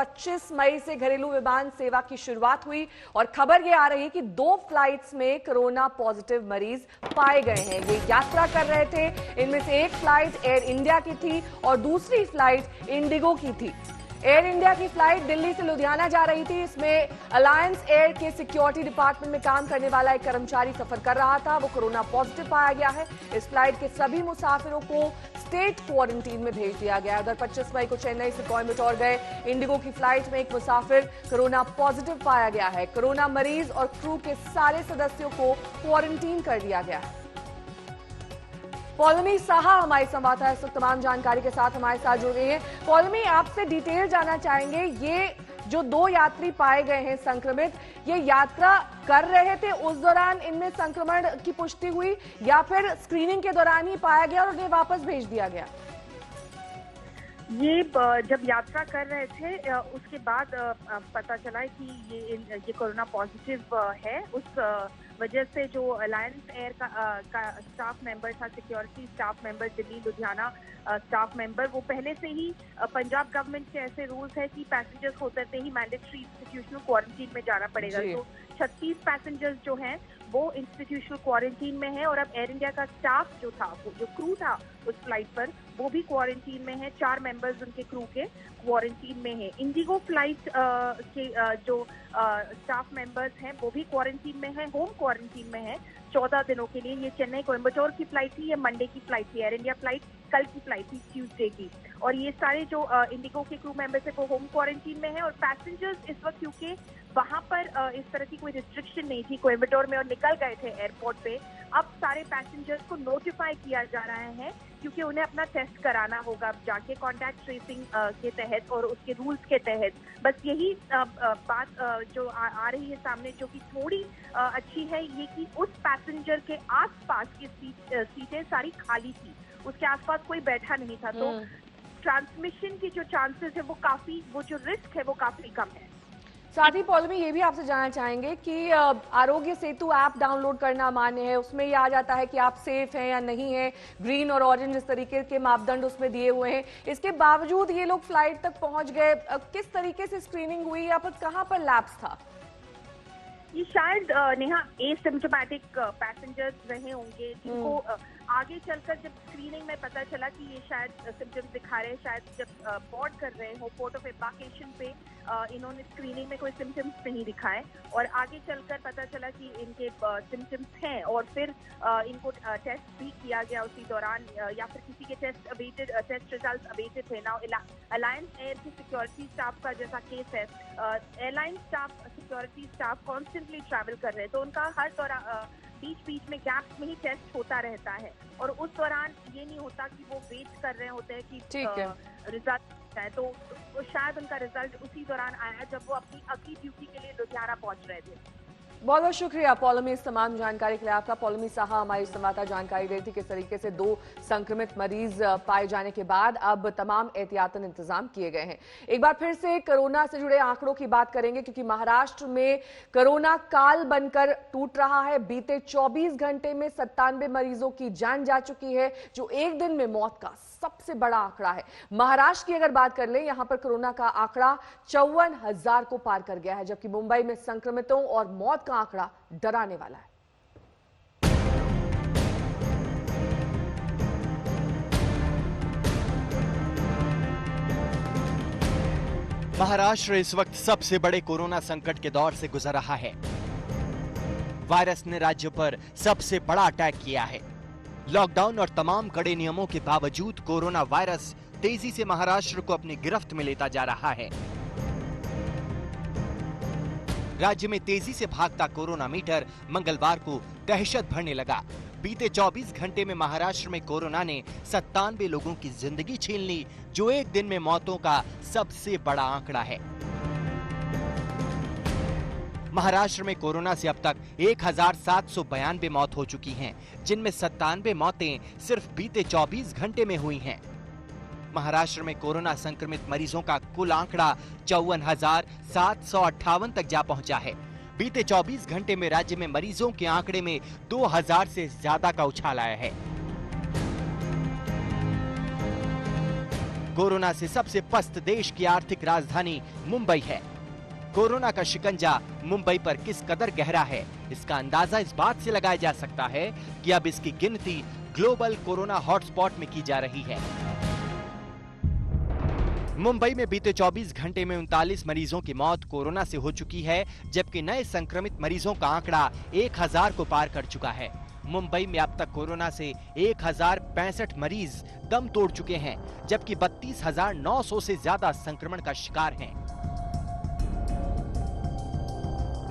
25 मई से घरेलू विमान सेवा की शुरुआत हुई और खबर ये आ रही है कि 2 फ्लाइट्स में कोरोना पॉजिटिव मरीज पाए गए हैं। ये यात्रा कर रहे थे, इनमें से एक फ्लाइट एयर इंडिया की थी और दूसरी फ्लाइट इंडिगो की थी। एयर इंडिया की फ्लाइट दिल्ली से लुधियाना जा रही थी। इसमें अलायंस एयर के सिक्योरिटी डिपार्टमेंट में काम करने वाला एक कर्मचारी सफर कर रहा था, वो कोरोना पॉजिटिव पाया गया है। इस फ्लाइट के सभी मुसाफिरों को स्टेट क्वारंटीन में भेज दिया गया है। उधर 25 मई को चेन्नई से कोयम्बटूर गए इंडिगो की फ्लाइट में एक मुसाफिर कोरोना पॉजिटिव पाया गया है। कोरोना मरीज और क्रू के सारे सदस्यों को क्वारंटीन कर दिया गया है। पौलमी साहा हमारी संवाददाता इस वक्त तमाम जानकारी के साथ हमारे साथ जुड़ गई है। पौलमी, आपसे डिटेल जानना चाहेंगे, ये जो 2 यात्री पाए गए हैं संक्रमित, ये यात्रा कर रहे थे, उस दौरान इनमें संक्रमण की पुष्टि हुई या फिर स्क्रीनिंग के दौरान ही पाया गया और उन्हें वापस भेज दिया गया? ये जब यात्रा कर रहे थे उसके बाद पता चला कि ये कोरोना पॉजिटिव है। उस वजह से जो अलायंस एयर का स्टाफ मेंबर था, security staff member, Delhi Ludhiana staff member, वो पहले से ही पंजाब गवर्नमेंट के ऐसे रूल्स है कि पैसेंजर्स को उतरते ही मैंडेटरी इंस्टीट्यूशनल क्वारंटीन में जाना पड़ेगा। तो 36 पैसेंजर्स जो हैं वो इंस्टीट्यूशनल क्वारंटीन में है और अब एयर इंडिया का स्टाफ जो था, जो क्रू था उस फ्लाइट पर, वो भी क्वारंटीन में है। 4 मेंबर्स उनके क्रू के क्वारंटीन में है। इंडिगो फ्लाइट के जो स्टाफ मेंबर्स हैं वो भी क्वारंटीन में है, होम क्वारंटीन में है 14 दिनों के लिए। ये चेन्नई कोयम्बटूर की फ्लाइट थी, ये मंडे की फ्लाइट थी। एयर इंडिया फ्लाइट कल की फ्लाइट थी, ट्यूसडे की। और ये सारे जो इंडिगो के क्रू मेंबर्स है वो होम क्वारंटीन में है। और पैसेंजर्स इस वक्त, क्योंकि वहां पर इस तरह की कोई रिस्ट्रिक्शन नहीं थी कोयम्बटूर में और निकल गए थे एयरपोर्ट पे, अब सारे पैसेंजर्स को नोटिफाई किया जा रहा है क्योंकि उन्हें अपना टेस्ट कराना होगा अब जाके कॉन्टैक्ट ट्रेसिंग के तहत और उसके रूल्स के तहत। बस यही बात जो आ रही है सामने, जो कि थोड़ी अच्छी है, ये कि उस पैसेंजर के आसपास की सीटें सारी खाली थी, उसके आसपास कोई बैठा नहीं था। तो ट्रांसमिशन की जो चांसेस है वो जो रिस्क है वो काफी कम है। साथ ही पौलमी, ये भी आपसे जानना चाहेंगे कि आरोग्य सेतु ऐप डाउनलोड करना मान्य है, उसमें ये आ जाता है कि आप सेफ हैं या नहीं हैं, ग्रीन और ऑरेंज इस तरीके के मापदंड उसमें दिए हुए हैं। इसके बावजूद ये लोग फ्लाइट तक पहुंच गए, किस तरीके से स्क्रीनिंग हुई या फिर कहां पर लैप्स था? ये शायद नेहा एसिम्प्टोमेटिक पैसेंजर्स रहे होंगे जिनको आगे चलकर जब स्क्रीनिंग में पता चला कि ये शायद सिम्टम्स दिखा रहे हैं, शायद जब बोर्ड कर रहे हो पोर्ट ऑफ एम्बार्केशन पे इन्होंने स्क्रीनिंग में कोई सिम्टम्स नहीं दिखाए और आगे चलकर पता चला कि इनके सिम्टम्स हैं और फिर इनको टेस्ट भी किया गया उसी दौरान, या फिर किसी के टेस्ट रिजल्ट अवेटेड थे ना। अलायंस एयर के सिक्योरिटी स्टाफ का जैसा केस है, airline staff, security staff constantly travel कर रहे हैं तो उनका हर दौरान बीच में गैप्स में ही टेस्ट होता रहता है और उस दौरान ये नहीं होता कि वो वेट कर रहे होते हैं कि रिजल्ट है। तो शायद उनका रिजल्ट उसी दौरान आया जब वो अपनी अगली ड्यूटी के लिए लुधियाना पहुंच रहे थे। बहुत बहुत शुक्रिया पौलमी इस तमाम जानकारी के लिए आपका। पौलमी साहा हमारी संवाददाता जानकारी दे रही थी किस तरीके से 2 संक्रमित मरीज पाए जाने के बाद अब तमाम एहतियातन इंतजाम किए गए हैं। एक बार फिर से कोरोना से जुड़े आंकड़ों की बात करेंगे क्योंकि महाराष्ट्र में कोरोना काल बनकर टूट रहा है। बीते 24 घंटे में 97 मरीजों की जान जा चुकी है, जो एक दिन में मौत का सबसे बड़ा आंकड़ा है। महाराष्ट्र की अगर बात कर लें, यहां पर कोरोना का आंकड़ा 54,000 को पार कर गया है, जबकि मुंबई में संक्रमितों और मौत का आंकड़ा डराने वाला है। महाराष्ट्र इस वक्त सबसे बड़े कोरोना संकट के दौर से गुजर रहा है। वायरस ने राज्य पर सबसे बड़ा अटैक किया है। लॉकडाउन और तमाम कड़े नियमों के बावजूद कोरोना वायरस तेजी से महाराष्ट्र को अपनी गिरफ्त में लेता जा रहा है। राज्य में तेजी से भागता कोरोना मीटर मंगलवार को दहशत भरने लगा। बीते 24 घंटे में महाराष्ट्र में कोरोना ने 97 लोगों की जिंदगी छीन ली, जो एक दिन में मौतों का सबसे बड़ा आंकड़ा है। महाराष्ट्र में कोरोना से अब तक 1792 मौत हो चुकी हैं, जिनमें 97 मौतें सिर्फ बीते 24 घंटे में हुई हैं। महाराष्ट्र में कोरोना संक्रमित मरीजों का कुल आंकड़ा 54,758 तक जा पहुंचा है। बीते 24 घंटे में राज्य में मरीजों के आंकड़े में 2000 से ज्यादा का उछाल आया है। कोरोना से सबसे पस्त देश की आर्थिक राजधानी मुंबई है। कोरोना का शिकंजा मुंबई पर किस कदर गहरा है, इसका अंदाजा इस बात से लगाया जा सकता है कि अब इसकी गिनती ग्लोबल कोरोना हॉटस्पॉट में की जा रही है। मुंबई में बीते 24 घंटे में 39 मरीजों की मौत कोरोना से हो चुकी है, जबकि नए संक्रमित मरीजों का आंकड़ा 1000 को पार कर चुका है। मुंबई में अब तक कोरोना से 1065 मरीज दम तोड़ चुके हैं, जबकि 32,900 से ज्यादा संक्रमण का शिकार हैं।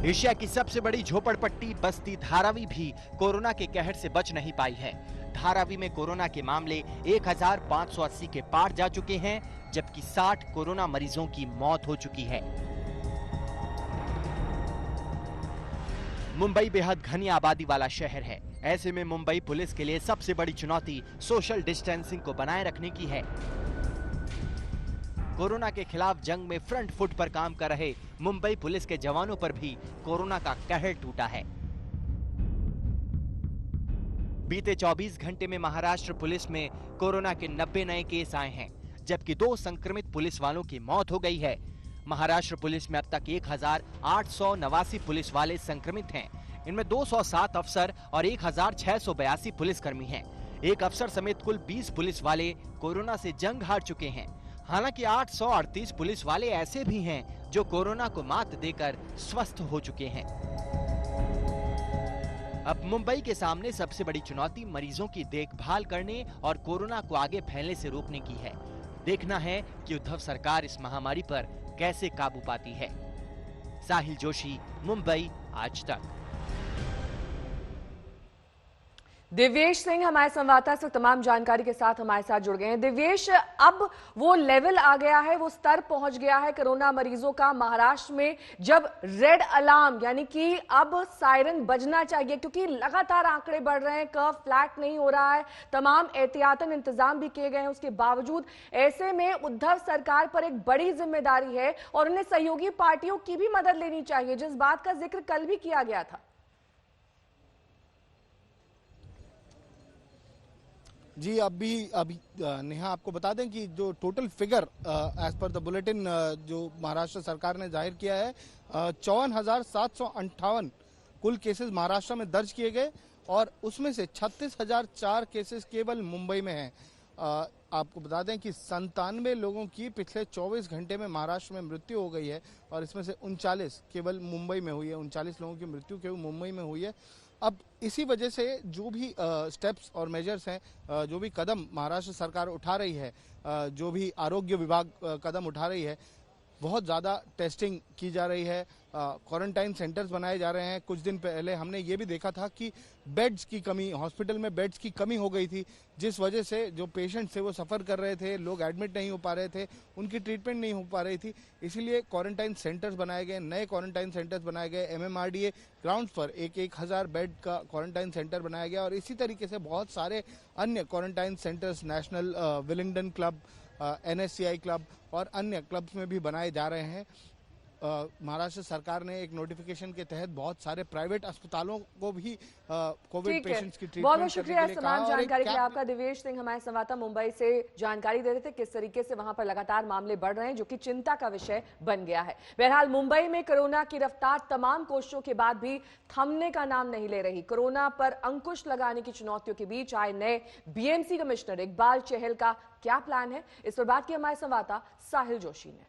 एशिया की सबसे बड़ी झोपड़पट्टी बस्ती धारावी भी कोरोना के कहर से बच नहीं पाई है। धारावी में कोरोना के मामले 1580 के पार जा चुके हैं, जबकि 60 कोरोना मरीजों की मौत हो चुकी है। मुंबई बेहद घनी आबादी वाला शहर है। ऐसे में मुंबई पुलिस के लिए सबसे बड़ी चुनौती सोशल डिस्टेंसिंग को बनाए रखने की है। कोरोना के खिलाफ जंग में फ्रंट फुट पर काम कर रहे मुंबई पुलिस के जवानों पर भी कोरोना का कहर टूटा है। बीते 24 घंटे में महाराष्ट्र पुलिस में कोरोना के 90 नए केस आए हैं, जबकि 2 संक्रमित पुलिस वालों की मौत हो गई है। महाराष्ट्र पुलिस में अब तक 1889 पुलिस वाले संक्रमित हैं। इनमें 207 अफसर और 1682 पुलिसकर्मी हैं। एक अफसर समेत कुल 20 पुलिस वाले कोरोना से जंग हार चुके हैं। हालांकि 838 पुलिस वाले ऐसे भी हैं जो कोरोना को मात देकर स्वस्थ हो चुके हैं। अब मुंबई के सामने सबसे बड़ी चुनौती मरीजों की देखभाल करने और कोरोना को आगे फैलने से रोकने की है। देखना है कि उद्धव सरकार इस महामारी पर कैसे काबू पाती है। साहिल जोशी, मुंबई आज तक। दिव्येश सिंह हमारे संवाददाता से तमाम जानकारी के साथ हमारे साथ जुड़ गए हैं। दिव्येश, अब वो लेवल आ गया है, वो स्तर पहुंच गया है कोरोना मरीजों का महाराष्ट्र में, जब रेड अलार्म यानी कि अब सायरन बजना चाहिए, क्योंकि लगातार आंकड़े बढ़ रहे हैं, कर्व फ्लैट नहीं हो रहा है, तमाम एहतियातन इंतजाम भी किए गए हैं। उसके बावजूद ऐसे में उद्धव सरकार पर एक बड़ी जिम्मेदारी है और उन्हें सहयोगी पार्टियों की भी मदद लेनी चाहिए, जिस बात का जिक्र कल भी किया गया था। जी अभी नेहा आपको बता दें कि जो total figure as per the bulletin जो महाराष्ट्र सरकार ने जाहिर किया है 54,758 कुल केसेस महाराष्ट्र में दर्ज किए गए और उसमें से 36,004 केसेस केवल मुंबई में हैं। आपको बता दें कि 97 लोगों की पिछले 24 घंटे में महाराष्ट्र में मृत्यु हो गई है और इसमें से 39 केवल मुंबई में हुई है। 39 लोगों की मृत्यु केवल मुंबई में हुई है। अब इसी वजह से जो भी स्टेप्स और मेजर्स हैं, जो भी कदम महाराष्ट्र सरकार उठा रही है, जो भी आरोग्य विभाग कदम उठा रही है, बहुत ज़्यादा टेस्टिंग की जा रही है, क्वारंटाइन सेंटर्स बनाए जा रहे हैं। कुछ दिन पहले हमने ये भी देखा था कि बेड्स की कमी, हॉस्पिटल में बेड्स की कमी हो गई थी, जिस वजह से जो पेशेंट्स थे वो सफ़र कर रहे थे, लोग एडमिट नहीं हो पा रहे थे, उनकी ट्रीटमेंट नहीं हो पा रही थी। इसीलिए क्वारंटाइन सेंटर्स बनाए गए, नए क्वारंटाइन सेंटर्स बनाए गए। MMRDA ग्राउंड्स पर 1000 बेड का क्वारंटाइन सेंटर बनाया गया और इसी तरीके से बहुत सारे अन्य quarantine centres national Willingdon club, NSCI club और अन्य क्लब्स में भी बनाए जा रहे हैं। महाराष्ट्र सरकार ने एक नोटिफिकेशन के तहत बहुत सारे प्राइवेट अस्पतालों को भी कोविड पेशेंट्स की ट्रीटमेंट बहुत शुक्रिया इस तमाम जानकारी के लिए आपका। दिव्येश सिंह हमारे संवाददाता मुंबई से जानकारी दे रहे थे किस तरीके से वहां पर लगातार मामले बढ़ रहे हैं, जो कि चिंता का विषय बन गया है। बहरहाल मुंबई में कोरोना की रफ्तार तमाम कोशिशों के बाद भी थमने का नाम नहीं ले रही। कोरोना पर अंकुश लगाने की चुनौतियों के बीच आए नए BMC कमिश्नर इकबाल चहल का क्या प्लान है, इस पर बात की हमारे संवाददाता साहिल जोशी ने।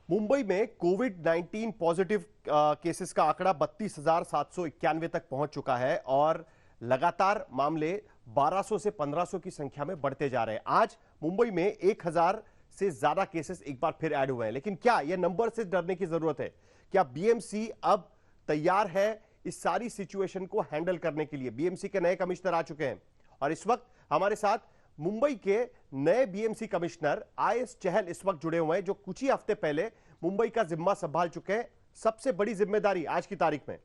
मुंबई में कोविड-19 पॉजिटिव केसेस का आंकड़ा 32,791 तक पहुंच चुका है और लगातार मामले 1200 से 1500 की संख्या में बढ़ते जा रहे हैं। आज मुंबई में 1000 से ज्यादा केसेस एक बार फिर ऐड हुए हैं। लेकिन क्या यह नंबर से डरने की जरूरत है? क्या BMC अब तैयार है इस सारी सिचुएशन को हैंडल करने के लिए? BMC के नए कमिश्नर आ चुके हैं और इस वक्त हमारे साथ मुंबई के नए BMC कमिश्नर IS चहल इस वक्त जुड़े हुए हैं, जो कुछ ही हफ्ते पहले मुंबई का जिम्मा संभाल चुके हैं। सबसे बड़ी जिम्मेदारी आज की तारीख में।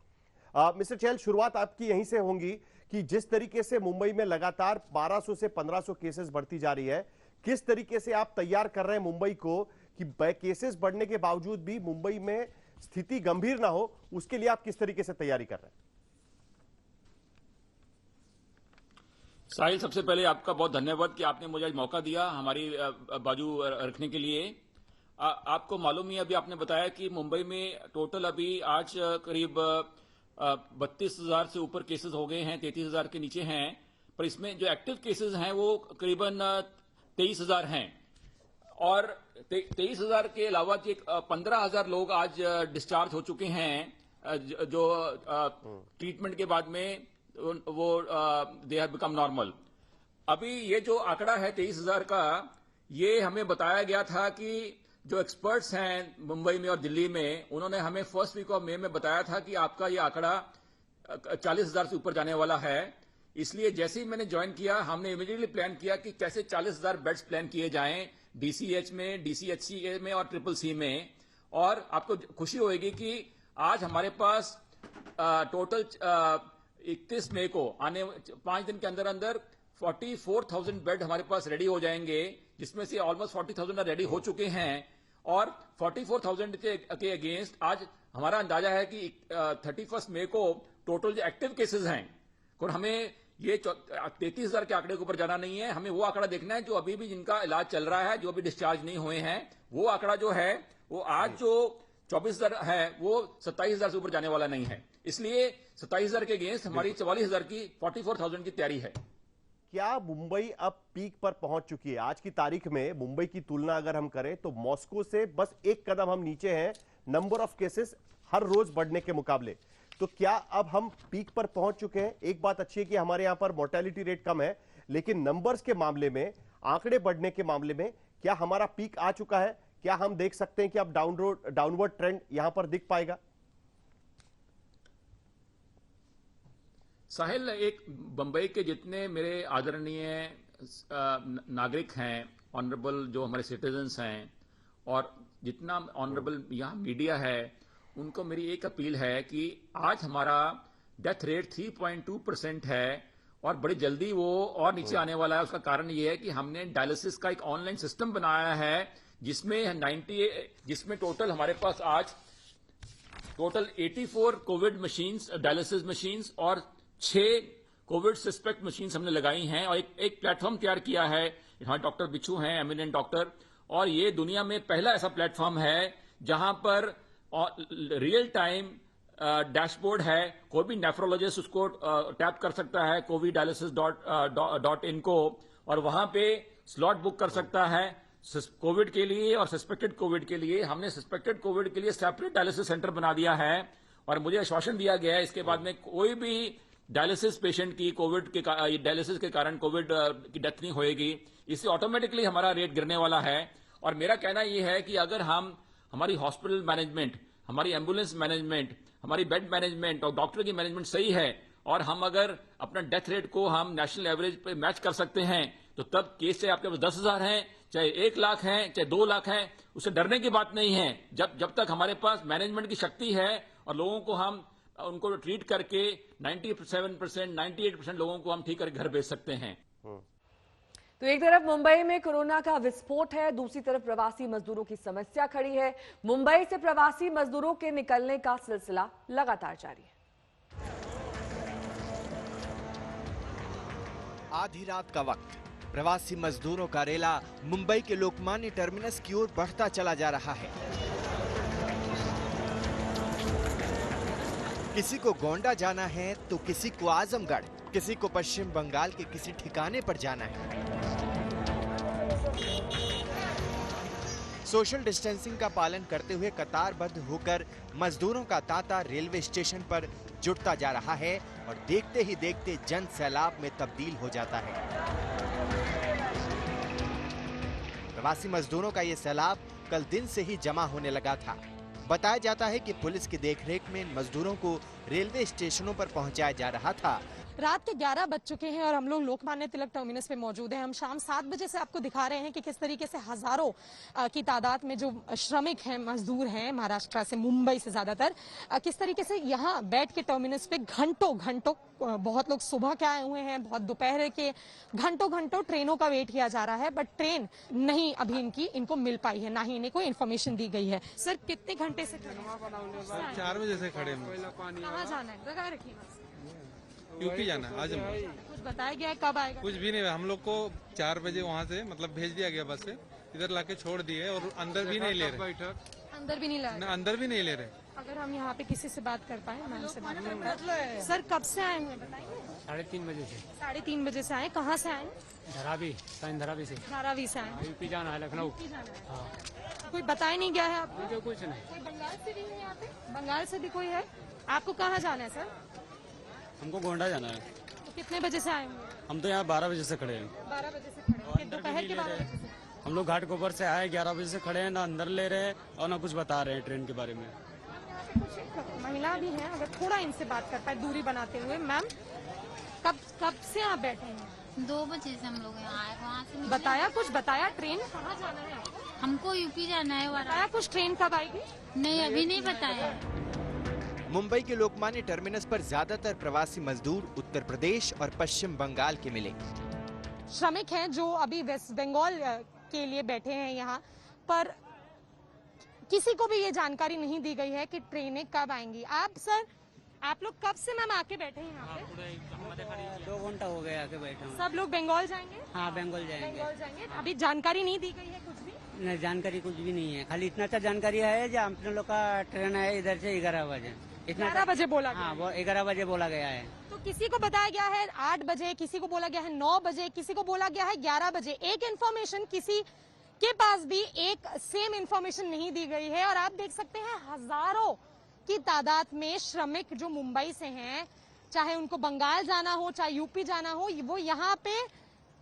मिस्टर चहल, शुरुआत आपकी यहीं से होगी कि जिस तरीके से मुंबई में लगातार 1200 से 1500 केसेस बढ़ती जा रही है, किस तरीके से आप तैयार कर रहे हैं मुंबई को कि केसेस बढ़ने के बावजूद भी मुंबई में स्थिति गंभीर ना हो, उसके लिए आप किस तरीके से तैयारी कर रहे हैं? साहिल, सबसे पहले आपका बहुत धन्यवाद कि आपने मुझे आज मौका दिया हमारी बाजू रखने के लिए। आपको मालूम ही अभी आपने बताया कि मुंबई में टोटल अभी आज करीब 32,000 से ऊपर केसेस हो गए हैं, 33,000 के नीचे हैं, पर इसमें जो एक्टिव केसेस हैं वो करीबन 23,000 हैं। और 23,000 के अलावा 15,000 लोग आज डिस्चार्ज हो चुके हैं जो ट्रीटमेंट के बाद में वो दे हैव बिकम नॉर्मल। अभी ये जो आंकड़ा है 23,000 का, ये हमें बताया गया था कि जो एक्सपर्ट्स हैं मुंबई में और दिल्ली में, उन्होंने हमें फर्स्ट वीक ऑफ मई में बताया था कि आपका ये आंकड़ा 40,000 से ऊपर जाने वाला है। इसलिए जैसे ही मैंने ज्वाइन किया, हमने इमीडिएटली प्लान किया कि कैसे 40,000 बेड्स प्लान किए जाएं डीसीएच में, डीसीएचसी में और ट्रिपल सी में। और आपको खुशी होगी कि आज हमारे पास टोटल 31 मई को आने 5 दिन के अंदर अंदर 44,000 बेड हमारे पास रेडी हो जाएंगे, जिसमें से ऑलमोस्ट 40,000 रेडी हो चुके हैं। और 44,000 के अगेंस्ट आज हमारा अंदाजा है कि 31 मई को टोटल जो एक्टिव केसेस हैं, और हमें ये 33,000 के आंकड़े के ऊपर जाना नहीं है, हमें वो आंकड़ा देखना है जो अभी भी जिनका इलाज चल रहा है, जो अभी डिस्चार्ज नहीं हुए हैं। वो आंकड़ा जो है वो आज जो 24,000 है वो 27,000 से ऊपर जाने वाला नहीं है। इसलिए 27,000 के अगेंस्ट हमारी 44,000 की 44,000 की तैयारी है। क्या मुंबई अब पीक पर पहुंच चुकी है? आज की तारीख में मुंबई की तुलना अगर हम करें तो मॉस्को से बस एक कदम हम नीचे हैं नंबर ऑफ केसेस हर रोज बढ़ने के मुकाबले। तो क्या अब हम पीक पर पहुंच चुके हैं? एक बात अच्छी है कि हमारे यहां पर मोर्टेलिटी रेट कम है, लेकिन नंबर्स के मामले में, आंकड़े बढ़ने के मामले में क्या हमारा पीक आ चुका है? क्या हम देख सकते हैं कि अब डाउनवर्ड ट्रेंड यहां पर दिख पाएगा? साहिल, एक बंबई के जितने मेरे आदरणीय नागरिक हैं, ऑनरेबल जो हमारे सिटीजन्स हैं, और जितना ऑनरेबल यहाँ मीडिया है, उनको मेरी एक अपील है कि आज हमारा डेथ रेट 3.2% है और बड़ी जल्दी वो और नीचे आने वाला है। उसका कारण ये है कि हमने डायलिसिस का एक ऑनलाइन सिस्टम बनाया है जिसमें टोटल हमारे पास आज total 84 Covid machines, dialysis machines और 6 कोविड सस्पेक्ट मशीन्स हमने लगाई हैं और एक प्लेटफॉर्म तैयार किया है। हमारे डॉक्टर बिच्छू हैं, एमिनेंट डॉक्टर, और ये दुनिया में पहला ऐसा प्लेटफॉर्म है जहां पर रियल टाइम डैशबोर्ड है। कोई भी नेफ्रोलॉजिस्ट उसको टैप कर सकता है coviddialysis.in को, और वहां पे स्लॉट बुक कर सकता है कोविड के लिए और सस्पेक्टेड कोविड के लिए। हमने सस्पेक्टेड कोविड के लिए सेपरेट डायलिसिस सेंटर बना दिया है और मुझे आश्वासन दिया गया है इसके बाद में कोई भी डायलिसिस पेशेंट की कोविड के डायलिसिस के कारण कोविड की डेथ नहीं होएगी। इससे ऑटोमेटिकली हमारा रेट गिरने वाला है। और मेरा कहना यह है कि अगर हम हमारी हॉस्पिटल मैनेजमेंट, हमारी एम्बुलेंस मैनेजमेंट, हमारी बेड मैनेजमेंट और डॉक्टर की मैनेजमेंट सही है और हम अगर अपना डेथ रेट को हम नेशनल एवरेज पे मैच कर सकते हैं, तो तब केस चाहे आपके पास 10,000 हैं, चाहे 1 लाख हैं, चाहे 2 लाख हैं, उससे डरने की बात नहीं है। जब तक हमारे पास मैनेजमेंट की शक्ति है और लोगों को हम उनको ट्रीट करके 97%, 98% लोगों को हम ठीक करके घर भेज सकते हैं। तो एक तरफ मुंबई में कोरोना का विस्फोट है, दूसरी तरफ प्रवासी मजदूरों की समस्या खड़ी है। मुंबई से प्रवासी मजदूरों के निकलने का सिलसिला लगातार जारी है। आधी रात का वक्त, प्रवासी मजदूरों का रेला मुंबई के लोकमान्य टर्मिनस की ओर बढ़ता चला जा रहा है। किसी को गोंडा जाना है तो किसी को आजमगढ़, किसी को पश्चिम बंगाल के किसी ठिकाने पर जाना है। सोशल डिस्टेंसिंग का पालन करते हुए कतारबद्ध होकर मजदूरों का तांता रेलवे स्टेशन पर जुटता जा रहा है और देखते ही देखते जन सैलाब में तब्दील हो जाता है। प्रवासी मजदूरों का ये सैलाब कल दिन से ही जमा होने लगा था। बताया जाता है कि पुलिस की देखरेख में इन मजदूरों को रेलवे स्टेशनों पर पहुंचाया जा रहा था। रात के 11 बज चुके हैं और हम लोग लोकमान्य तिलक टर्मिनस पे मौजूद हैं। हम शाम 7 बजे से आपको दिखा रहे हैं कि किस तरीके से हजारों की तादाद में जो श्रमिक हैं, मजदूर हैं महाराष्ट्र से, मुंबई से ज्यादातर, किस तरीके से यहाँ बैठ के टर्मिनस पे घंटों बहुत लोग सुबह के आए हुए हैं, बहुत दोपहर के घंटों ट्रेनों का वेट किया जा रहा है, बट ट्रेन नहीं अभी इनको मिल पाई है, ना ही इन्हें कोई इन्फॉर्मेशन दी गई है। सर, कितने घंटे से खड़े? 4 बजे से खड़े हैं। कहाँ जाना है? यूपी जाना है, आजमगढ़। कुछ बताया गया है कब आएगा? कुछ भी नहीं, हम लोग को 4 बजे वहाँ से मतलब भेज दिया गया बस से, इधर लाके छोड़ दिए और अंदर भी नहीं ले रहे। अंदर भी नहीं लाया? अंदर भी नहीं ले रहे। अगर हम यहाँ पे किसी से बात कर पाए, मैम से बात कर पाए। सर कब से आए हुए बताइए? 3:30 बजे से। 3:30 बजे से आए। कहाँ से आए? धरावी, साइन धरावी से। धारावी से आए। यूपी जाना है, लखनऊ। हाँ। कोई बताया नहीं गया है आपको? मुझे कुछ नहीं। कोई बंगाल से भी है यहाँ पे? बंगाल से भी कोई है? आपको कहाँ जाना है सर? हमको गोंडा जाना है। तो कितने बजे से आए हुए? हम तो यहाँ 12 बजे से खड़े हैं। 12 बजे से खड़े हैं। दोपहर के 12 बजे से? हम लोग घाट गोबर से आए, 11 बजे से खड़े हैं, ना अंदर ले रहे हैं और ना कुछ बता रहे हैं ट्रेन के बारे में। कुछ महिला भी हैं, अगर थोड़ा इनसे बात कर पाए दूरी बनाते हुए। मैम कब से आप बैठे हैं? 2 बजे से हम लोग यहाँ आए, वहाँ से बताया कुछ? बताया ट्रेन कहाँ जाना है? हमको यूपी जाना है। बताया कुछ ट्रेन कब आएगी? नहीं, अभी नहीं बताया। मुंबई के लोकमान्य टर्मिनस पर ज्यादातर प्रवासी मजदूर उत्तर प्रदेश और पश्चिम बंगाल के मिले। श्रमिक हैं जो अभी वेस्ट बंगाल के लिए बैठे हैं यहाँ पर। किसी को भी ये जानकारी नहीं दी गई है कि ट्रेनें कब आएंगी। आप लोग कब से मैम आके बैठे हैं यहाँ पे? 2 घंटा हो गया आके बैठे हैं। सब लोग बंगाल जाएंगे? हाँ, बंगाल जाएंगे। बंगाल जाएंगे। अभी जानकारी नहीं दी गई है कुछ भी? नहीं, जानकारी कुछ भी नहीं है। खाली इतना सा जानकारी है जो हम लोग का ट्रेन है इधर से 11 बजे। 11 बजे बोला गया? हाँ, वो 11 बजे बोला गया है। तो किसी को बताया गया है 8 बजे, किसी को बोला गया है 9 बजे, किसी को बोला गया है 11 बजे। एक इन्फॉर्मेशन किसी के पास भी एक सेम इन्फॉर्मेशन नहीं दी गई है। और आप देख सकते हैं हजारों की तादाद में श्रमिक जो मुंबई से हैं, चाहे उनको बंगाल जाना हो चाहे यूपी जाना हो, वो यहाँ पे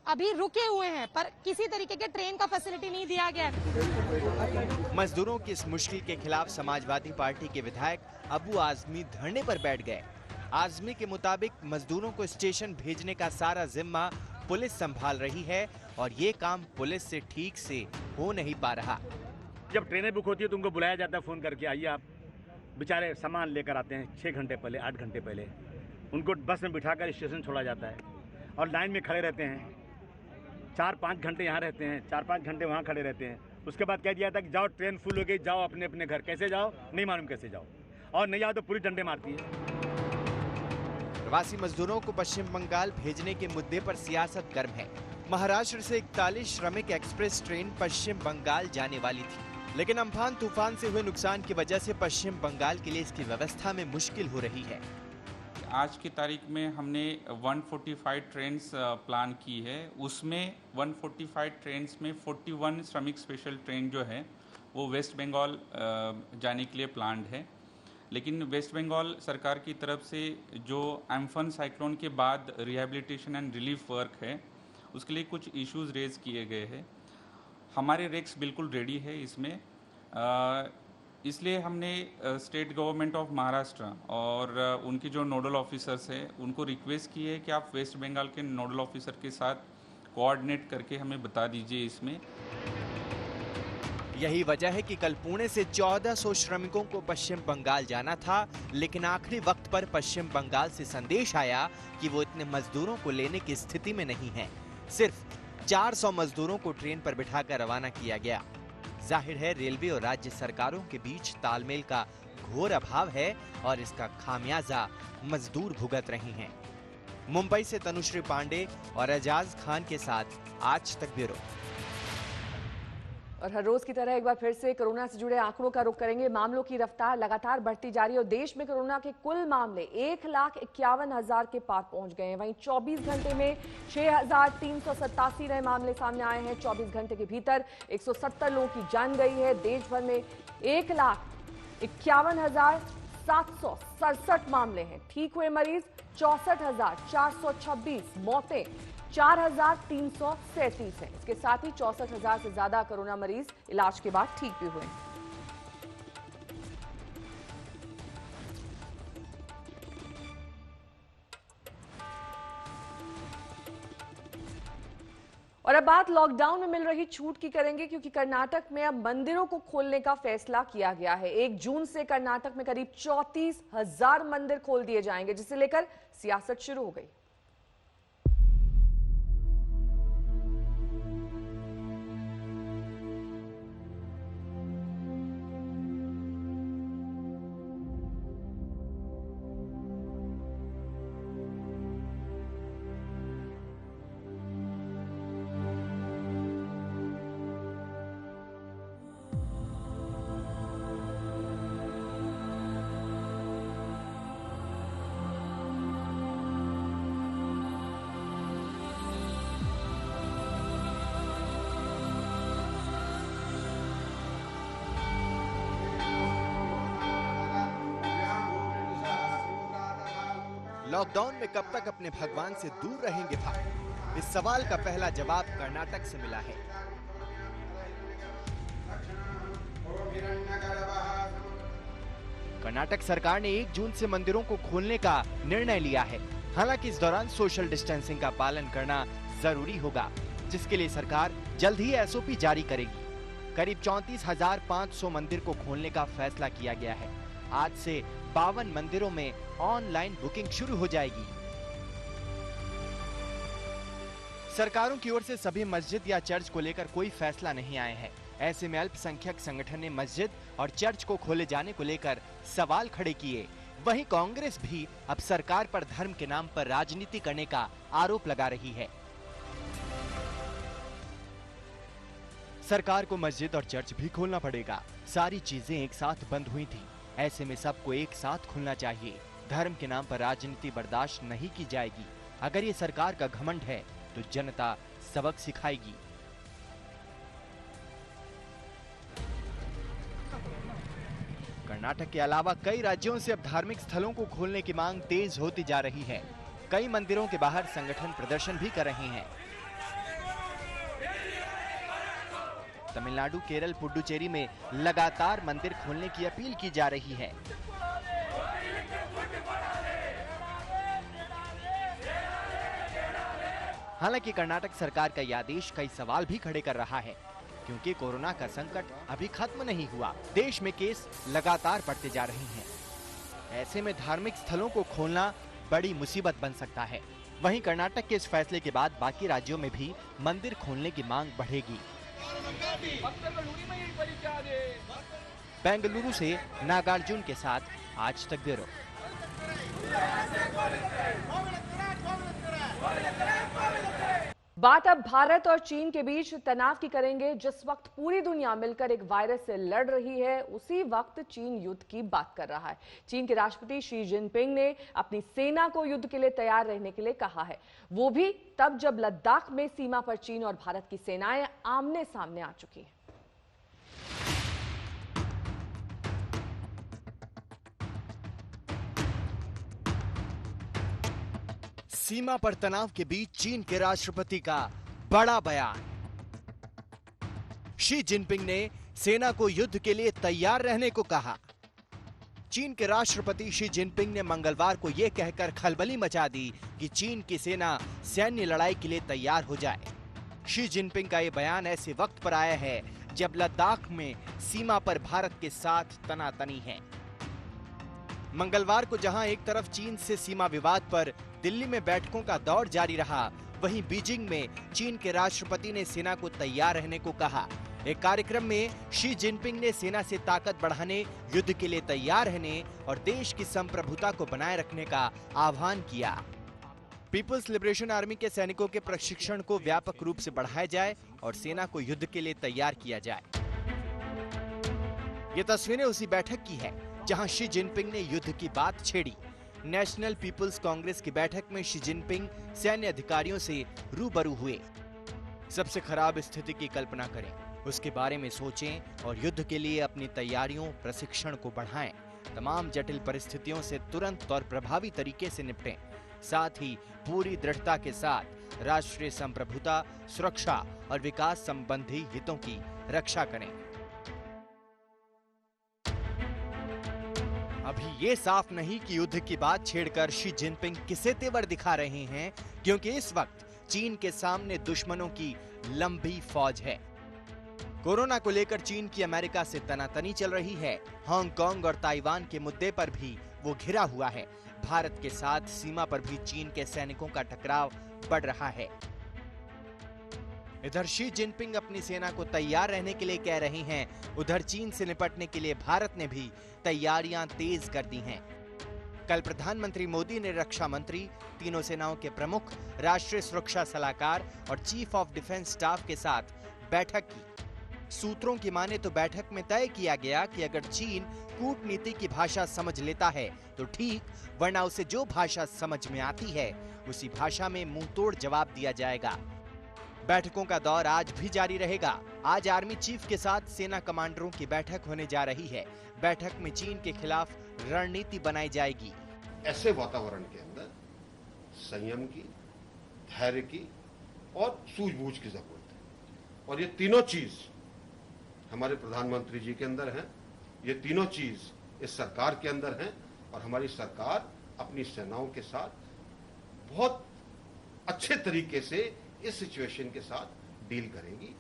अभी रुके हुए हैं पर किसी तरीके के ट्रेन का फैसिलिटी नहीं दिया गया। मजदूरों की इस मुश्किल के खिलाफ समाजवादी पार्टी के विधायक अबू आजमी धरने पर बैठ गए। आजमी के मुताबिक मजदूरों को स्टेशन भेजने का सारा जिम्मा पुलिस संभाल रही है और ये काम पुलिस से ठीक से हो नहीं पा रहा। जब ट्रेनें बुक होती है तो उनको बुलाया जाता है फोन करके, आइए आप। बेचारे सामान लेकर आते हैं 6 घंटे पहले, 8 घंटे पहले। उनको बस में बिठाकर स्टेशन छोड़ा जाता है और लाइन में खड़े रहते हैं। 4-5 घंटे यहाँ रहते हैं, 4-5 घंटे वहाँ खड़े रहते हैं। उसके बाद कह दिया था कि जाओ ट्रेन फुल हो गई, जाओ अपने अपने घर। कैसे जाओ नहीं मालूम, कैसे जाओ, और नहीं जाओ तो पुलिस डंडे मारती है। प्रवासी मजदूरों को पश्चिम बंगाल भेजने के मुद्दे पर सियासत गर्म है। महाराष्ट्र से 41 श्रमिक एक्सप्रेस ट्रेन पश्चिम बंगाल जाने वाली थी, लेकिन अम्फान तूफान से हुए नुकसान की वजह से पश्चिम बंगाल के लिए इसकी व्यवस्था में मुश्किल हो रही है। आज की तारीख में हमने 145 ट्रेन्स प्लान की है। उसमें 145 ट्रेन्स में 41 श्रमिक स्पेशल ट्रेन जो है वो वेस्ट बंगाल जाने के लिए प्लान्ड है। लेकिन वेस्ट बंगाल सरकार की तरफ से जो एम्फन साइक्लोन के बाद रिहैबिलिटेशन एंड रिलीफ वर्क है उसके लिए कुछ इश्यूज रेज किए गए हैं। हमारे रेक्स बिल्कुल रेडी है इसमें, इसलिए हमने स्टेट गवर्नमेंट ऑफ महाराष्ट्र और उनके जो नोडल ऑफिसर्स हैं उनको रिक्वेस्ट की है कि आप वेस्ट बंगाल के नोडल ऑफिसर के साथ कोऑर्डिनेट करके हमें बता दीजिए इसमें। यही वजह है कि कल पुणे से 1400 श्रमिकों को पश्चिम बंगाल जाना था, लेकिन आखिरी वक्त पर पश्चिम बंगाल से संदेश आया कि वो इतने मजदूरों को लेने की स्थिति में नहीं है। सिर्फ 400 मजदूरों को ट्रेन पर बिठाकर रवाना किया गया। जाहिर है रेलवे और राज्य सरकारों के बीच तालमेल का घोर अभाव है और इसका खामियाजा मजदूर भुगत रहे हैं। मुंबई से तनुश्री पांडे और एजाज खान के साथ आज तक ब्यूरो। और हर रोज की तरह एक बार फिर से कोरोना से जुड़े आंकड़ों का रुख करेंगे। मामलों की रफ्तार लगातार बढ़ती जा रही है और देश में कोरोना के कुल मामले 1,51,000 के पार पहुंच गए हैं। वहीं 24 घंटे में 6,387 नए मामले सामने आए हैं। 24 घंटे के भीतर 170 लोगों की जान गई है। देश भर में 1,51,767 मामले हैं। ठीक हुए मरीज 64,426, मौतें 4,337 हैं। इसके साथ ही 64,000 से ज्यादा कोरोना मरीज इलाज के बाद ठीक भी हुए हैं। और अब बात लॉकडाउन में मिल रही छूट की करेंगे, क्योंकि कर्नाटक में अब मंदिरों को खोलने का फैसला किया गया है। 1 जून से कर्नाटक में करीब 34,000 मंदिर खोल दिए जाएंगे, जिसे लेकर सियासत शुरू हो गई। लॉकडाउन में कब तक अपने भगवान से दूर रहेंगे भक्त? इस सवाल का पहला जवाब कर्नाटक से मिला है। कर्नाटक सरकार ने 1 जून से मंदिरों को खोलने का निर्णय लिया है। हालांकि इस दौरान सोशल डिस्टेंसिंग का पालन करना जरूरी होगा, जिसके लिए सरकार जल्द ही एसओपी जारी करेगी। करीब 34,500 मंदिर को खोलने का फैसला किया गया है। आज से 52 मंदिरों में ऑनलाइन बुकिंग शुरू हो जाएगी। सरकारों की ओर से सभी मस्जिद या चर्च को लेकर कोई फैसला नहीं आए हैं। ऐसे में अल्पसंख्यक संगठन ने मस्जिद और चर्च को खोले जाने को लेकर सवाल खड़े किए। वहीं कांग्रेस भी अब सरकार पर धर्म के नाम पर राजनीति करने का आरोप लगा रही है। सरकार को मस्जिद और चर्च भी खोलना पड़ेगा। सारी चीजें एक साथ बंद हुई थी, ऐसे में सबको एक साथ खुलना चाहिए। धर्म के नाम पर राजनीति बर्दाश्त नहीं की जाएगी। अगर ये सरकार का घमंड है तो जनता सबक सिखाएगी। कर्नाटक के अलावा कई राज्यों से अब धार्मिक स्थलों को खोलने की मांग तेज होती जा रही है। कई मंदिरों के बाहर संगठन प्रदर्शन भी कर रहे हैं। तमिलनाडु, केरल, पुडुचेरी में लगातार मंदिर खोलने की अपील की जा रही है। हालांकि कर्नाटक सरकार का यह आदेश कई सवाल भी खड़े कर रहा है, क्योंकि कोरोना का संकट अभी खत्म नहीं हुआ। देश में केस लगातार बढ़ते जा रहे हैं। ऐसे में धार्मिक स्थलों को खोलना बड़ी मुसीबत बन सकता है। वहीं कर्नाटक के इस फैसले के बाद बाकी राज्यों में भी मंदिर खोलने की मांग बढ़ेगी। बेंगलुरु से नागार्जुन के साथ आज तक ब्यूरो। बात अब भारत और चीन के बीच तनाव की करेंगे। जिस वक्त पूरी दुनिया मिलकर एक वायरस से लड़ रही है, उसी वक्त चीन युद्ध की बात कर रहा है। चीन के राष्ट्रपति शी जिनपिंग ने अपनी सेना को युद्ध के लिए तैयार रहने के लिए कहा है, वो भी तब जब लद्दाख में सीमा पर चीन और भारत की सेनाएं आमने सामने आ चुकी हैं। सीमा पर तनाव के बीच चीन के राष्ट्रपति का बड़ा बयान। शी जिनपिंग ने सेना को युद्ध के लिए तैयार रहने को कहा। चीन के राष्ट्रपति शी जिनपिंग ने मंगलवार को यह कहकर खलबली मचा दी कि चीन की सेना सैन्य लड़ाई के लिए तैयार हो जाए। शी जिनपिंग का यह बयान ऐसे वक्त पर आया है जब लद्दाख में सीमा पर भारत के साथ तनातनी है। मंगलवार को जहां एक तरफ चीन से सीमा विवाद पर दिल्ली में बैठकों का दौर जारी रहा, वहीं बीजिंग में चीन के राष्ट्रपति ने सेना को तैयार रहने को कहा। एक कार्यक्रम में शी जिनपिंग ने सेना से ताकत बढ़ाने, युद्ध के लिए तैयार रहने और देश की संप्रभुता को बनाए रखने का आह्वान किया। पीपुल्स लिबरेशन आर्मी के सैनिकों के प्रशिक्षण को व्यापक रूप से बढ़ाया जाए और सेना को युद्ध के लिए तैयार किया जाए। ये तस्वीरें उसी बैठक की है जहां शी जिनपिंग ने युद्ध की बात छेड़ी। नेशनल पीपुल्स कांग्रेस की बैठक में शी जिनपिंग सैन्य अधिकारियों से रूबरू हुए। सबसे खराब स्थिति की कल्पना करें, उसके बारे में सोचें और युद्ध के लिए अपनी तैयारियों, प्रशिक्षण को बढ़ाएं। तमाम जटिल परिस्थितियों से तुरंत और प्रभावी तरीके से निपटें। साथ ही पूरी दृढ़ता के साथ राष्ट्रीय संप्रभुता, सुरक्षा और विकास संबंधी हितों की रक्षा करें। अभी ये साफ नहीं कि युद्ध की बात छेड़कर शी जिनपिंग किसे तेवर दिखा रहे हैं, क्योंकि इस वक्त चीन के सामने दुश्मनों की लंबी फौज है। कोरोना को लेकर चीन की अमेरिका से तनातनी चल रही है। हांगकांग और ताइवान के मुद्दे पर भी वो घिरा हुआ है। भारत के साथ सीमा पर भी चीन के सैनिकों का टकराव बढ़ रहा है। इधर शी जिनपिंग अपनी सेना को तैयार रहने के लिए कह रही हैं, उधर चीन से निपटने के लिए भारत ने भी तैयारियां तेज कर दी हैं। कल प्रधानमंत्री मोदी ने रक्षा मंत्री, तीनों सेनाओं के प्रमुख, राष्ट्रीय सुरक्षा सलाहकार और चीफ ऑफ डिफेंस स्टाफ के साथ बैठक की। सूत्रों की माने तो बैठक में तय किया गया कि अगर चीन कूटनीति की भाषा समझ लेता है तो ठीक, वरना उसे जो भाषा समझ में आती है उसी भाषा में मुंहतोड़ जवाब दिया जाएगा। बैठकों का दौर आज भी जारी रहेगा। आज आर्मी चीफ के साथ सेना कमांडरों की बैठक होने जा रही है। बैठक में चीन के खिलाफ रणनीति बनाई जाएगी। ऐसे वातावरण के अंदर संयम की, धैर्य की और सूझबूझ की जरूरत है। और ये तीनों चीज हमारे प्रधानमंत्री जी के अंदर हैं, ये तीनों चीज इस सरकार के अंदर हैं और हमारी सरकार अपनी सेनाओं के साथ बहुत अच्छे तरीके से इस सिचुएशन के साथ डील करेगी।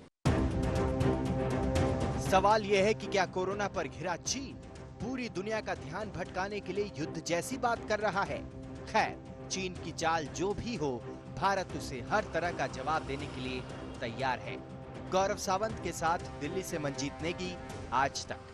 सवाल यह है कि क्या कोरोना पर घिरा चीन पूरी दुनिया का ध्यान भटकाने के लिए युद्ध जैसी बात कर रहा है? खैर, चीन की चाल जो भी हो, भारत उसे हर तरह का जवाब देने के लिए तैयार है। गौरव सावंत के साथ दिल्ली से मंजीत नेगी, आज तक।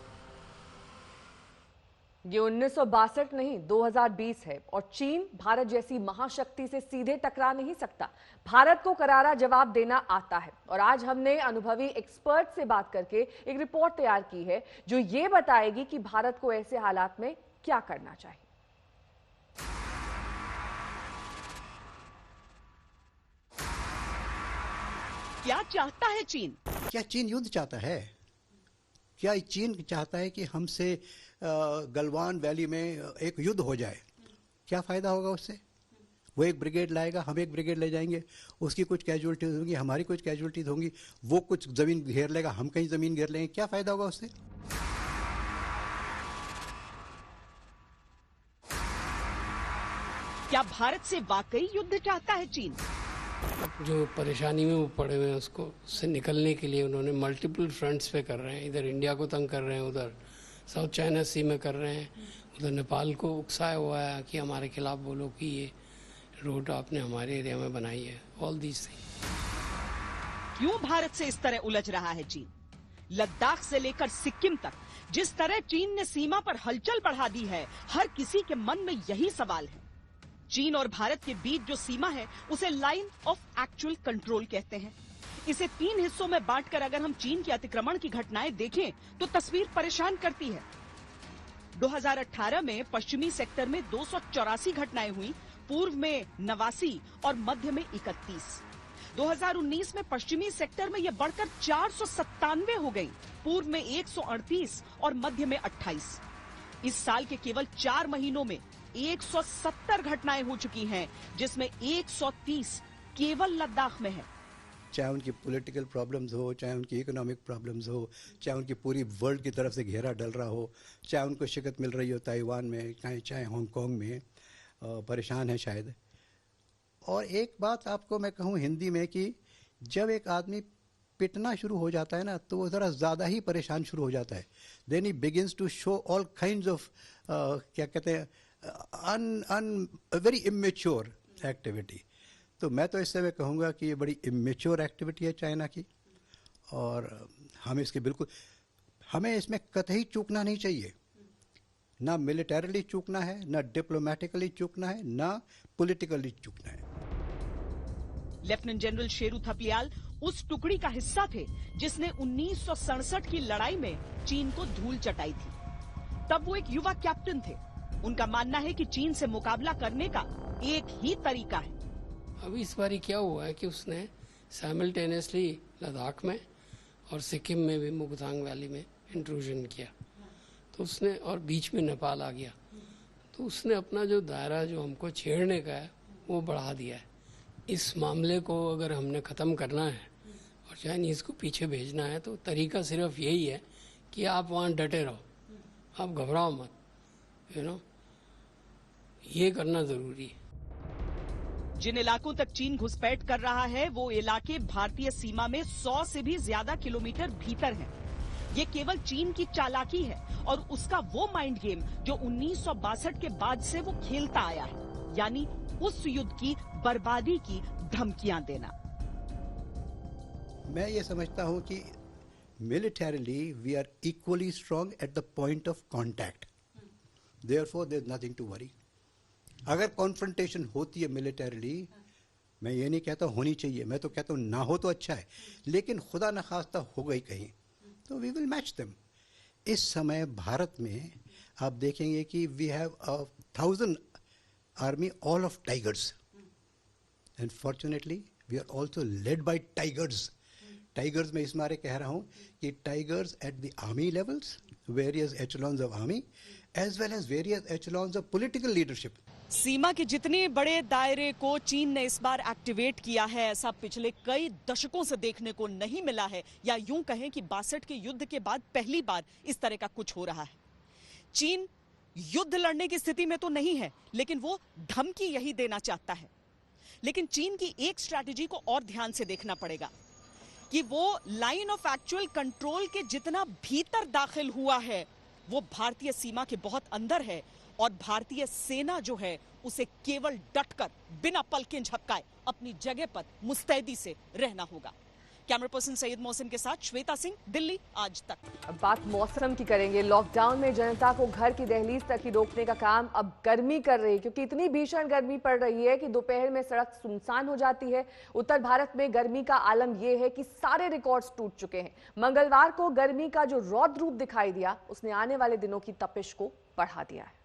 ये 1962 नहीं 2020 है और चीन भारत जैसी महाशक्ति से सीधे टकरा नहीं सकता। भारत को करारा जवाब देना आता है और आज हमने अनुभवी एक्सपर्ट से बात करके एक रिपोर्ट तैयार की है जो ये बताएगी कि भारत को ऐसे हालात में क्या करना चाहिए। क्या चाहता है चीन? क्या चीन युद्ध चाहता है? क्या चीन चाहता है कि हमसे गलवान वैली में एक युद्ध हो जाए? क्या फायदा होगा उससे? वो एक ब्रिगेड लाएगा, हम एक ब्रिगेड ले जाएंगे, उसकी कुछ कैजुअलिटीज होंगी, हमारी कुछ कैजुअलिटीज होंगी, वो कुछ जमीन घेर लेगा, हम कहीं जमीन घेर लेंगे। क्या फायदा होगा उससे? क्या भारत से वाकई युद्ध चाहता है चीन? जो परेशानी में वो पड़े हुए हैं उससे निकलने के लिए उन्होंने मल्टीपल फ्रंट्स पे कर रहे हैं। इधर इंडिया को तंग कर रहे हैं, उधर साउथ चाइना सी में कर रहे हैं, उधर नेपाल को उकसाया हुआ है कि हमारे खिलाफ बोलो कि ये रोड आपने हमारे एरिया में बनाई है। All these thing. क्यों भारत से इस तरह उलझ रहा है चीन? लद्दाख से लेकर सिक्किम तक जिस तरह चीन ने सीमा पर हलचल बढ़ा दी है, हर किसी के मन में यही सवाल है। चीन और भारत के बीच जो सीमा है उसे लाइन ऑफ एक्चुअल कंट्रोल कहते हैं। इसे 3 हिस्सों में बांटकर अगर हम चीन के अतिक्रमण की घटनाएं देखें तो तस्वीर परेशान करती है। 2018 में पश्चिमी सेक्टर में 284 घटनाएं हुई, पूर्व में 89 और मध्य में 31। 2019 में पश्चिमी सेक्टर में यह बढ़कर 497 हो गई, पूर्व में 138 और मध्य में 28। इस साल के केवल 4 महीनों में 170 घटनाएं हो चुकी हैं, जिसमें 130 केवल लद्दाख में है। चाहे उनकी पॉलिटिकल प्रॉब्लम्स हो, चाहे उनकी इकोनॉमिक प्रॉब्लम्स हो, चाहे उनकी पूरी वर्ल्ड की तरफ से घेरा डल रहा हो, चाहे उनको शिकत मिल रही हो ताइवान में, चाहे हांगकांग में, परेशान है शायद। और एक बात आपको मैं कहूँ हिंदी में कि जब एक आदमी पिटना शुरू हो जाता है ना तो वो ज़रा ज़्यादा ही परेशान शुरू हो जाता है। Then he begins to show all kinds of क्या कहते हैं वेरी इमेच्योर एक्टिविटी। तो मैं तो इस समय कहूँगा कि ये बड़ी इमेच्योर एक्टिविटी है चाइना की और हमें इसमें कतई चूकना नहीं चाहिए। ना मिलिटरीली चूकना है, ना डिप्लोमेटिकली चूकना है, ना पॉलिटिकली चूकना है। लेफ्टिनेंट जनरल शेरू थपलियाल उस टुकड़ी का हिस्सा थे जिसने 1967 की लड़ाई में चीन को धूल चटाई थी। तब वो एक युवा कैप्टन थे। उनका मानना है कि चीन से मुकाबला करने का एक ही तरीका है। अभी इस बारी क्या हुआ है कि उसने साइमल्टेनियसली लद्दाख में और सिक्किम में भी मुगतांग वैली में इंट्रूजन किया, तो उसने और बीच में नेपाल आ गया, तो उसने अपना जो दायरा जो हमको छेड़ने का है वो बढ़ा दिया है। इस मामले को अगर हमने ख़त्म करना है और चाइनीज़ को पीछे भेजना है तो तरीका सिर्फ यही है कि आप वहाँ डटे रहो, आप घबराओ मत, ये करना ज़रूरी है। जिन इलाकों तक चीन घुसपैठ कर रहा है वो इलाके भारतीय सीमा में 100 से भी ज्यादा किलोमीटर भीतर हैं। ये केवल चीन की चालाकी है और उसका वो माइंड गेम जो 1962 के बाद से वो खेलता आया है, यानी उस युद्ध की बर्बादी की धमकियां देना। मैं ये समझता हूँ कि militarily we are equally strong at the point of contact, therefore there is nothing to worry. अगर कॉन्फ्रंटेशन होती है मिलिटरीली, मैं ये नहीं कहता होनी चाहिए, मैं तो कहता हूँ ना हो तो अच्छा है, लेकिन खुदा न खास्ता हो गई कहीं तो वी विल मैच देम। इस समय भारत में आप देखेंगे कि we have 1000 army all of tigers and fortunately we are also led by tigers. Tigers में इस मारे कह रहा हूँ कि tigers at the army levels various echelons of army as well as various echelons of political leadership. सीमा के जितने बड़े दायरे को चीन ने इस बार एक्टिवेट किया है, ऐसा पिछले कई दशकों से देखने को नहीं मिला है, या यूं कहें कि 62 के युद्ध के बाद पहली बार इस तरह का कुछ हो रहा है। चीन युद्ध लड़ने की स्थिति में तो नहीं है, लेकिन वो धमकी यही देना चाहता है। लेकिन चीन की एक स्ट्रैटेजी को और ध्यान से देखना पड़ेगा कि वो लाइन ऑफ एक्चुअल कंट्रोल के जितना भीतर दाखिल हुआ है वो भारतीय सीमा के बहुत अंदर है, और भारतीय सेना जो है उसे केवल डटकर बिना पलकें झपकाए अपनी जगह पर मुस्तैदी से रहना होगा। कैमरा पर्सन सैयद मोहसिन के साथ श्वेता सिंह, दिल्ली, आज तक। अब बात मौसम की करेंगे। लॉकडाउन में जनता को घर की दहलीज तक ही रोकने का काम अब गर्मी कर रही है, क्योंकि इतनी भीषण गर्मी पड़ रही है कि दोपहर में सड़क सुनसान हो जाती है। उत्तर भारत में गर्मी का आलम यह है कि सारे रिकॉर्ड्स टूट चुके हैं। मंगलवार को गर्मी का जो रौद्र रूप दिखाई दिया, उसने आने वाले दिनों की तपिश को बढ़ा दिया है।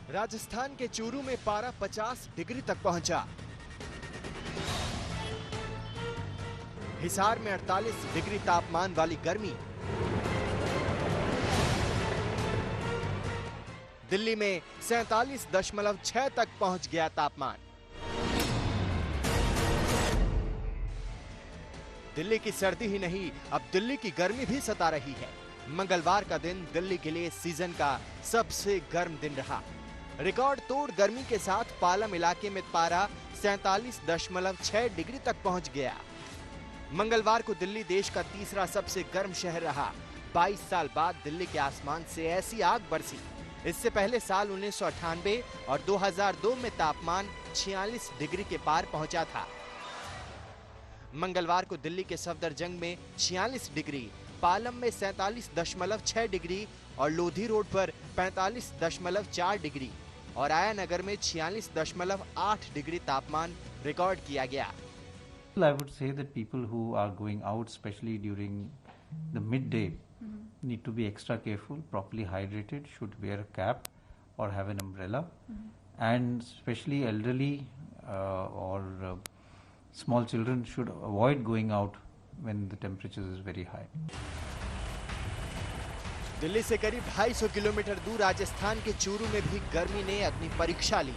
राजस्थान के चूरू में पारा 50 डिग्री तक पहुंचा। हिसार में 48 डिग्री तापमान वाली गर्मी। दिल्ली में 47.6 तक पहुंच गया तापमान। दिल्ली की सर्दी ही नहीं, अब दिल्ली की गर्मी भी सता रही है। मंगलवार का दिन दिल्ली के लिए सीजन का सबसे गर्म दिन रहा। रिकॉर्ड तोड़ गर्मी के साथ पालम इलाके में पारा 47.6 डिग्री तक पहुंच गया। मंगलवार को दिल्ली देश का तीसरा सबसे गर्म शहर रहा। 22 साल बाद दिल्ली के आसमान से ऐसी आग बरसी। इससे पहले साल 1998 और 2002 में तापमान 46 डिग्री के पार पहुंचा था। मंगलवार को दिल्ली के सफदरजंग में 46 डिग्री, पालम में 47.6 डिग्री और लोधी रोड पर 45.4 डिग्री और आया नगर में 46.8 डिग्री तापमान रिकॉर्ड किया गया। I would say that people who are going out, especially during the midday, need to be extra careful, properly hydrated, should wear a cap or have an umbrella, and especially elderly or small children should avoid going out when the temperature is very high. Delhi से करीब 250 kilometre दूर राजस्थान के चूरू में भी गर्मी ने अपनी परीक्षा ली।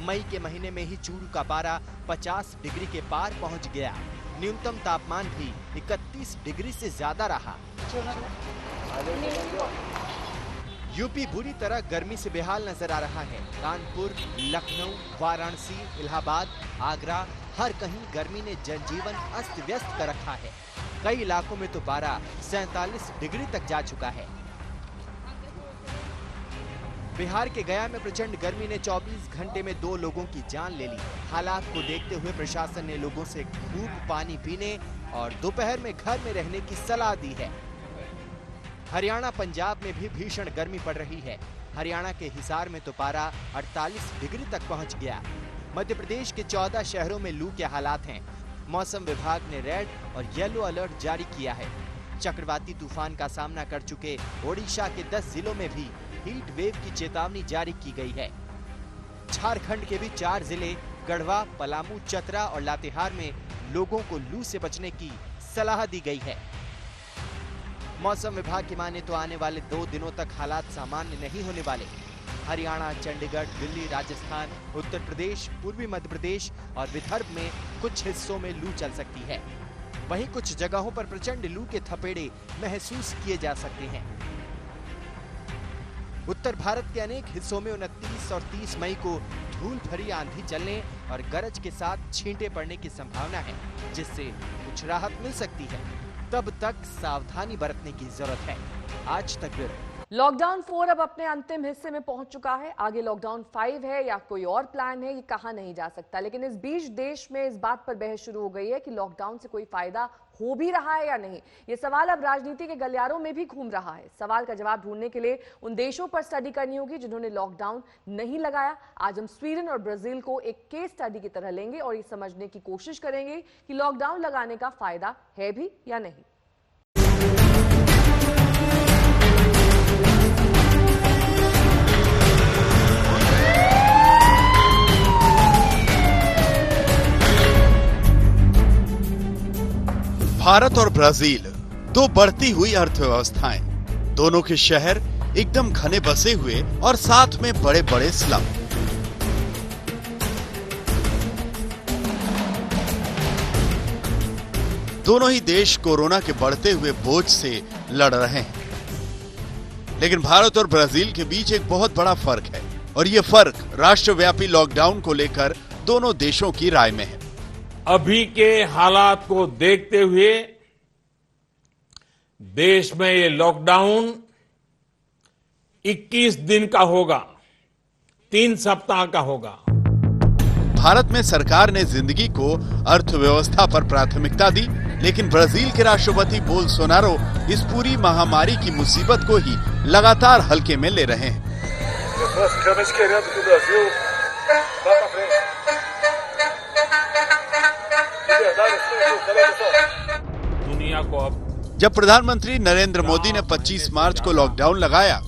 मई के महीने में ही चूरू का पारा 50 डिग्री के पार पहुंच गया। न्यूनतम तापमान भी 31 डिग्री से ज्यादा रहा। यूपी बुरी तरह गर्मी से बेहाल नजर आ रहा है। कानपुर, लखनऊ, वाराणसी, इलाहाबाद, आगरा, हर कहीं गर्मी ने जनजीवन अस्त व्यस्त कर रखा है। कई इलाकों में तो पारा 47 डिग्री तक जा चुका है। बिहार के गया में प्रचंड गर्मी ने 24 घंटे में 2 लोगों की जान ले ली। हालात को देखते हुए प्रशासन ने लोगों से खूब पानी पीने और दोपहर में घर में रहने की सलाह दी है। हरियाणा, पंजाब में भी भीषण गर्मी पड़ रही है। हरियाणा के हिसार में तो पारा 48 डिग्री तक पहुंच गया। मध्य प्रदेश के 14 शहरों में लू के हालात हैं। मौसम विभाग ने रेड और येलो अलर्ट जारी किया है। चक्रवाती तूफान का सामना कर चुके ओडिशा के 10 जिलों में भी हीट वेव की चेतावनी जारी की गई है। झारखंड के भी 4 जिले गढ़वा, पलामू, चतरा और लातेहार में लोगों को लू से बचने की सलाह दी गई है। मौसम विभाग की माने तो आने वाले 2 दिनों तक हालात सामान्य नहीं होने वाले। हरियाणा, चंडीगढ़, दिल्ली, राजस्थान, उत्तर प्रदेश, पूर्वी मध्य प्रदेश और विदर्भ में कुछ हिस्सों में लू चल सकती है। वहीं कुछ जगहों पर प्रचंड लू के थपेड़े महसूस किए जा सकते हैं। उत्तर भारत के अनेक हिस्सों में 29 और 30 मई को धूल भरी आंधी चलने और गरज के साथ छींटे पड़ने की संभावना है, जिससे कुछ राहत मिल सकती है। तब तक सावधानी बरतने की जरूरत है। आज तक ब्यूरो। लॉकडाउन 4 अब अपने अंतिम हिस्से में पहुंच चुका है। आगे लॉकडाउन 5 है या कोई और प्लान है, ये कहा नहीं जा सकता। लेकिन इस बीच देश में इस बात पर बहस शुरू हो गई है कि लॉकडाउन से कोई फायदा हो भी रहा है या नहीं। ये सवाल अब राजनीति के गलियारों में भी घूम रहा है। सवाल का जवाब ढूंढने के लिए उन देशों पर स्टडी करनी होगी जिन्होंने लॉकडाउन नहीं लगाया। आज हम स्वीडन और ब्राजील को एक केस स्टडी की तरह लेंगे और ये समझने की कोशिश करेंगे कि लॉकडाउन लगाने का फायदा है भी या नहीं। भारत और ब्राजील, दो बढ़ती हुई अर्थव्यवस्थाएं, दोनों के शहर एकदम घने बसे हुए और साथ में बड़े बड़े स्लम। दोनों ही देश कोरोना के बढ़ते हुए बोझ से लड़ रहे हैं। लेकिन भारत और ब्राजील के बीच एक बहुत बड़ा फर्क है और ये फर्क राष्ट्रव्यापी लॉकडाउन को लेकर दोनों देशों की राय में है। अभी के हालात को देखते हुए देश में ये लॉकडाउन 21 दिन का होगा, 3 सप्ताह का होगा। भारत में सरकार ने जिंदगी को अर्थव्यवस्था पर प्राथमिकता दी, लेकिन ब्राजील के राष्ट्रपति बोल्सोनारो इस पूरी महामारी की मुसीबत को ही लगातार हल्के में ले रहे हैं। दुनिया को अब जब प्रधानमंत्री नरेंद्र मोदी ने 25 मार्च को लॉकडाउन लगाया,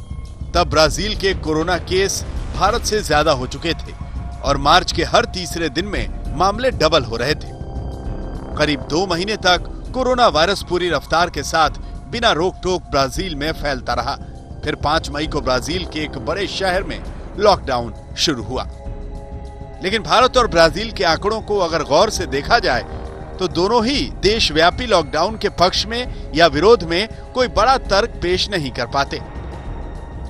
तब ब्राजील के कोरोना केस भारत से ज्यादा हो चुके थे और मार्च के हर तीसरे दिन में मामले डबल हो रहे थे। करीब 2 महीने तक कोरोना वायरस पूरी रफ्तार के साथ बिना रोक टोक ब्राजील में फैलता रहा। फिर 5 मई को ब्राजील के एक बड़े शहर में लॉकडाउन शुरू हुआ। लेकिन भारत और ब्राजील के आंकड़ों को अगर गौर से देखा जाए तो दोनों ही देशव्यापी लॉकडाउन के पक्ष में या विरोध में कोई बड़ा तर्क पेश नहीं कर पाते।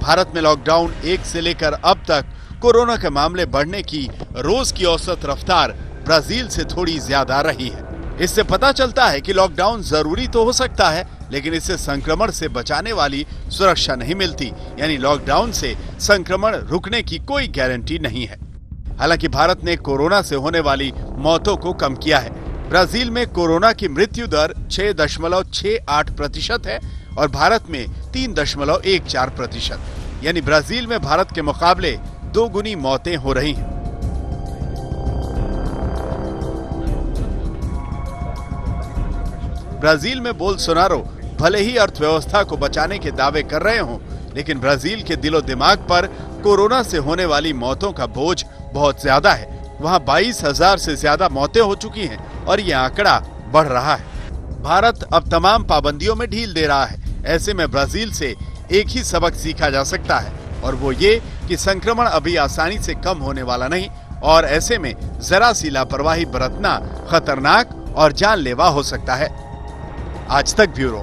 भारत में लॉकडाउन 1 से लेकर अब तक कोरोना के मामले बढ़ने की रोज की औसत रफ्तार ब्राजील से थोड़ी ज्यादा रही है। इससे पता चलता है कि लॉकडाउन जरूरी तो हो सकता है, लेकिन इससे संक्रमण से बचाने वाली सुरक्षा नहीं मिलती, यानी लॉकडाउन से संक्रमण रुकने की कोई गारंटी नहीं है। हालांकि भारत ने कोरोना से होने वाली मौतों को कम किया है। ब्राजील में कोरोना की मृत्यु दर 6.68% है और भारत में 3.14%, यानी ब्राजील में भारत के मुकाबले 2 गुनी मौतें हो रही हैं। ब्राजील में बोल्सोनारो भले ही अर्थव्यवस्था को बचाने के दावे कर रहे हों, लेकिन ब्राजील के दिलो दिमाग पर कोरोना से होने वाली मौतों का बोझ बहुत ज्यादा है। वहां 22,000 से ज्यादा मौतें हो चुकी हैं और यह आंकड़ा बढ़ रहा है। भारत अब तमाम पाबंदियों में ढील दे रहा है। ऐसे में ब्राजील से एक ही सबक सीखा जा सकता है और वो ये कि संक्रमण अभी आसानी से कम होने वाला नहीं और ऐसे में जरा सी लापरवाही बरतना खतरनाक और जानलेवा हो सकता है। आज तक ब्यूरो।